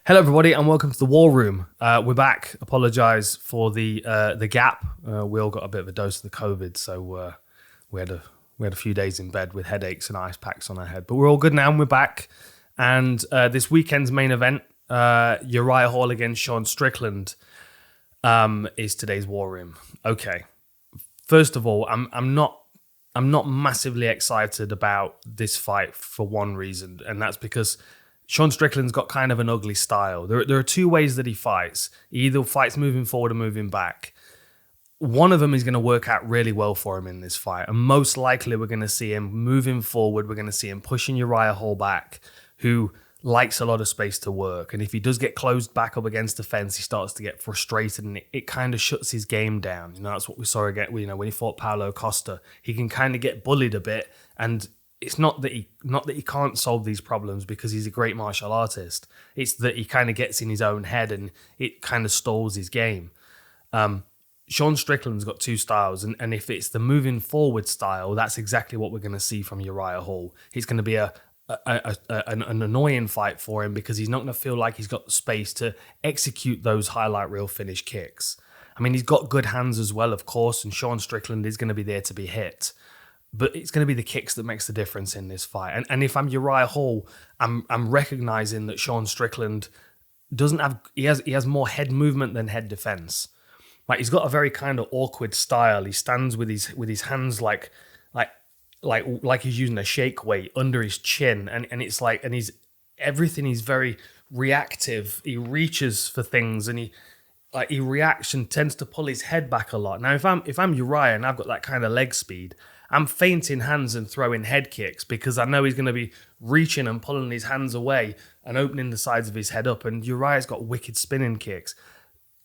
Hello, everybody, and welcome to the War Room. We're back. Apologise for the gap. We all got a bit of a dose of the COVID, so we had a few days in bed with headaches and ice packs on our head. But we're all good now, and we're back. And this weekend's main event, Uriah Hall against Sean Strickland, is today's War Room. Okay, first of all, I'm not massively excited about this fight for one reason, and that's because Sean Strickland's got kind of an ugly style. There are two ways that he fights. He either fights moving forward or moving back. One of them is going to work out really well for him in this fight. And most likely we're going to see him moving forward. We're going to see him pushing Uriah Hall back, who likes a lot of space to work. And if he does get closed back up against the fence, he starts to get frustrated and it kind of shuts his game down. You know, that's what we saw again, when he fought Paulo Costa. He can kind of get bullied a bit, and it's not that he can't solve these problems because he's a great martial artist. It's that he kind of gets in his own head and it kind of stalls his game. Sean Strickland's got two styles, and if it's the moving forward style, that's exactly what we're going to see from Uriah Hall. It's going to be an annoying fight for him because he's not going to feel like he's got the space to execute those highlight reel finish kicks. I mean, he's got good hands as well, of course, and Sean Strickland is going to be there to be hit. But it's going to be the kicks that makes the difference in this fight. And if I'm Uriah Hall, I'm recognizing that Sean Strickland doesn't have he has more head movement than head defense. Like, he's got a very kind of awkward style. He stands with his hands like he's using a shake weight under his chin, and it's like, and he's very reactive. He reaches for things and he reacts and tends to pull his head back a lot. Now, if I'm Uriah and I've got that kind of leg speed, I'm feinting hands and throwing head kicks because I know he's going to be reaching and pulling his hands away and opening the sides of his head up. And Uriah's got wicked spinning kicks.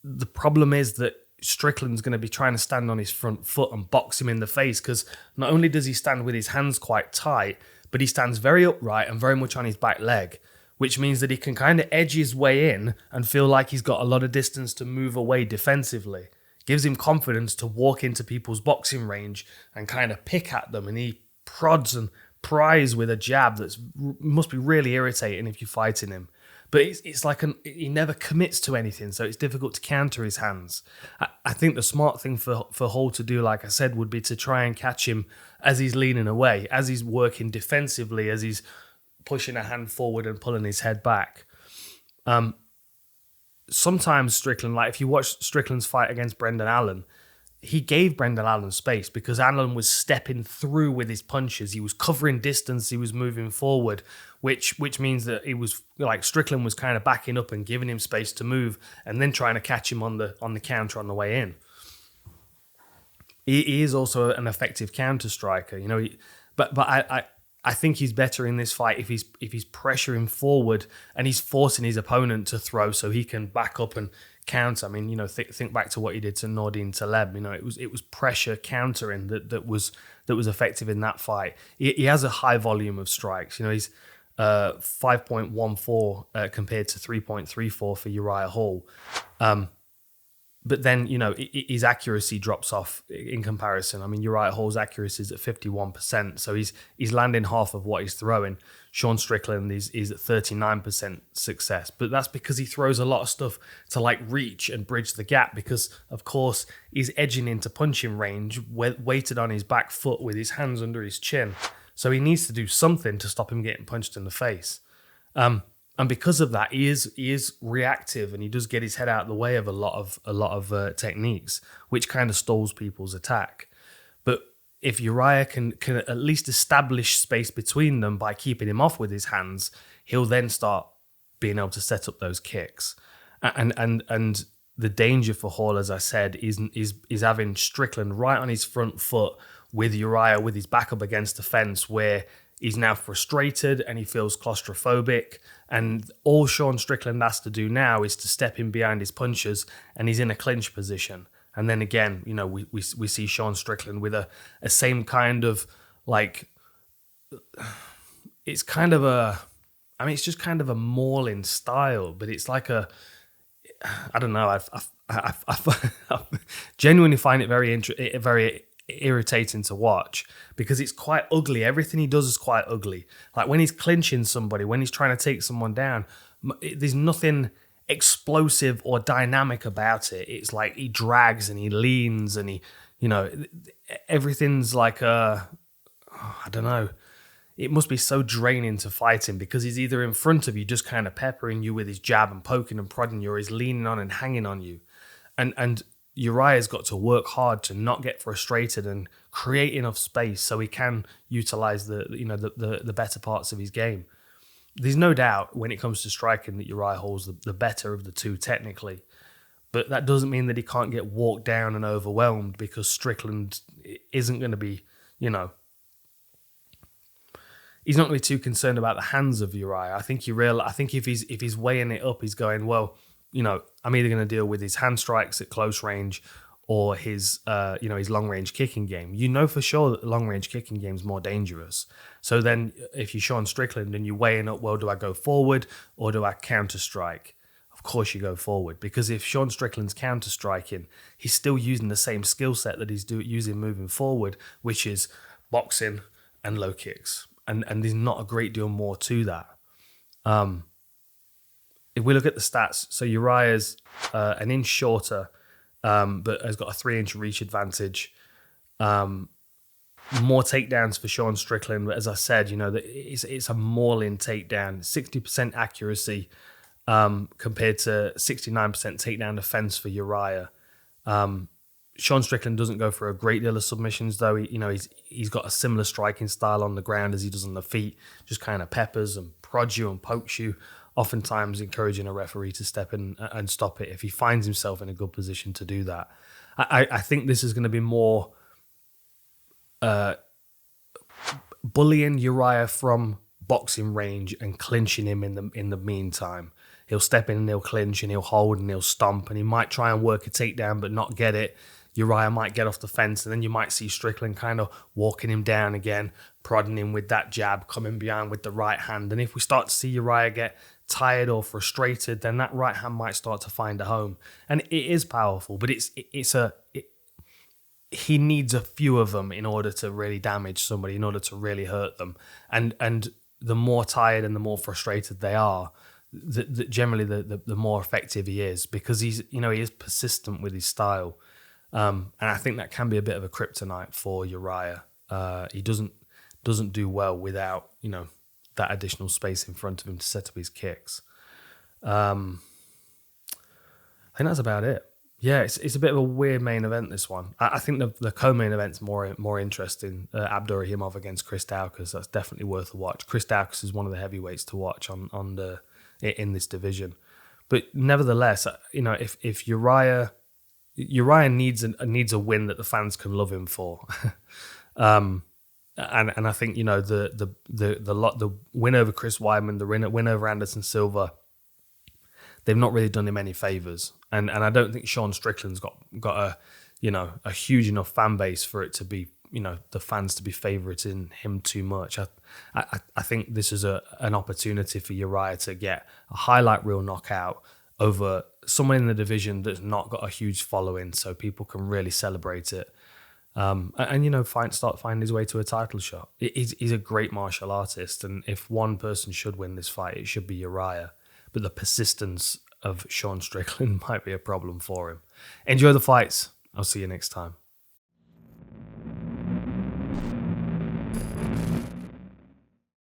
The problem is that Strickland's going to be trying to stand on his front foot and box him in the face, because not only does he stand with his hands quite tight, but he stands very upright and very much on his back leg, which means that he can kind of edge his way in and feel like he's got a lot of distance to move away defensively. Gives him confidence to walk into people's boxing range and kind of pick at them, and he prods and pries with a jab that must be really irritating if you're fighting him. But it's like he never commits to anything, so it's difficult to counter his hands. I think the smart thing for Hall to do, like I said, would be to try and catch him as he's leaning away, as he's working defensively, as he's pushing a hand forward and pulling his head back. Sometimes Strickland, like if you watch Strickland's fight against Brendan Allen, he gave Brendan Allen space because Allen was stepping through with his punches. He was covering distance. He was moving forward, which means that he was like Strickland was kind of backing up and giving him space to move, and then trying to catch him on the counter on the way in. He is also an effective counter striker, you know. But I think he's better in this fight if he's pressuring forward and he's forcing his opponent to throw so he can back up and counter. I mean, you know, think back to what he did to Nordin Taleb. You know, it was pressure countering that was effective in that fight. He has a high volume of strikes. You know, he's 5.14 compared to 3.34 for Uriah Hall. But then, you know, his accuracy drops off in comparison. I mean, Uriah Hall's accuracy is at 51%, so he's landing half of what he's throwing. Sean Strickland is at 39% success, but that's because he throws a lot of stuff to like reach and bridge the gap, because, of course, he's edging into punching range, weighted on his back foot with his hands under his chin. So he needs to do something to stop him getting punched in the face. And because of that, he is reactive, and he does get his head out of the way of a lot of techniques, which kind of stalls people's attack. But if Uriah can at least establish space between them by keeping him off with his hands, he'll then start being able to set up those kicks. And the danger for Hall, as I said, is having Strickland right on his front foot with Uriah with his back up against the fence, where he's now frustrated and he feels claustrophobic. And all Sean Strickland has to do now is to step in behind his punches, and he's in a clinch position. And then again, you know, we see Sean Strickland with a same kind of like, it's kind of it's just kind of a mauling style, but it's like I don't know. I genuinely find it very irritating to watch, because it's quite ugly. Everything he does is quite ugly. Like when he's clinching somebody, when he's trying to take someone down, There's nothing explosive or dynamic about it. It's like he drags and he leans and he, everything's like I don't know. It must be so draining to fight him because he's either in front of you, just kind of peppering you with his jab and poking and prodding you, or he's leaning on and hanging on you. And Uriah's got to work hard to not get frustrated and create enough space so he can utilize the better parts of his game. There's no doubt when it comes to striking that Uriah holds the better of the two technically, but that doesn't mean that he can't get walked down and overwhelmed because Strickland isn't going to be, he's not going to be too concerned about the hands of Uriah. I think if he's weighing it up, he's going, well, I'm either going to deal with his hand strikes at close range or his long range kicking game. For sure that the long range kicking game is more dangerous. So then if you're Sean Strickland and you're weighing up, well, do I go forward or do I counter strike? Of course you go forward, because if Sean Strickland's counter striking, he's still using the same skill set that he's using moving forward, which is boxing and low kicks. And there's not a great deal more to that. If we look at the stats, so Uriah's an inch shorter, but has got a 3-inch reach advantage. More takedowns for Sean Strickland, but as I said, it's a mauling takedown, 60% accuracy compared to 69% takedown defense for Uriah. Sean Strickland doesn't go for a great deal of submissions, though. He's got a similar striking style on the ground as he does on the feet, just kind of peppers and prods you and pokes you, oftentimes encouraging a referee to step in and stop it if he finds himself in a good position to do that. I think this is going to be more bullying Uriah from boxing range and clinching him in the meantime. He'll step in and he'll clinch and he'll hold and he'll stomp and he might try and work a takedown but not get it. Uriah might get off the fence and then you might see Strickland kind of walking him down again, prodding him with that jab, coming behind with the right hand. And if we start to see Uriah get tired or frustrated, then that right hand might start to find a home. And it is powerful, but he needs a few of them in order to really damage somebody, in order to really hurt them. And the more tired and the more frustrated they are, generally the more effective he is, because he is persistent with his style. And I think that can be a bit of a kryptonite for Uriah. He doesn't do well without, that additional space in front of him to set up his kicks. I think that's about it. Yeah, it's a bit of a weird main event, this one. I think the co-main event's more interesting. Abdurrahimov against Chris Daukaus. That's definitely worth a watch. Chris Daukaus is one of the heavyweights to watch in this division. But nevertheless, if Uriah needs a win that the fans can love him for. And I think the win over Chris Weidman, the win over Anderson Silva, they've not really done him any favors, and I don't think Sean Strickland's got a huge enough fan base for it to be the fans to be favoriting him too much. I think this is an opportunity for Uriah to get a highlight reel knockout over someone in the division that's not got a huge following, so people can really celebrate it. Start finding his way to a title shot. He's a great martial artist, and if one person should win this fight, it should be Uriah. But the persistence of Sean Strickland might be a problem for him. Enjoy the fights. I'll see you next time.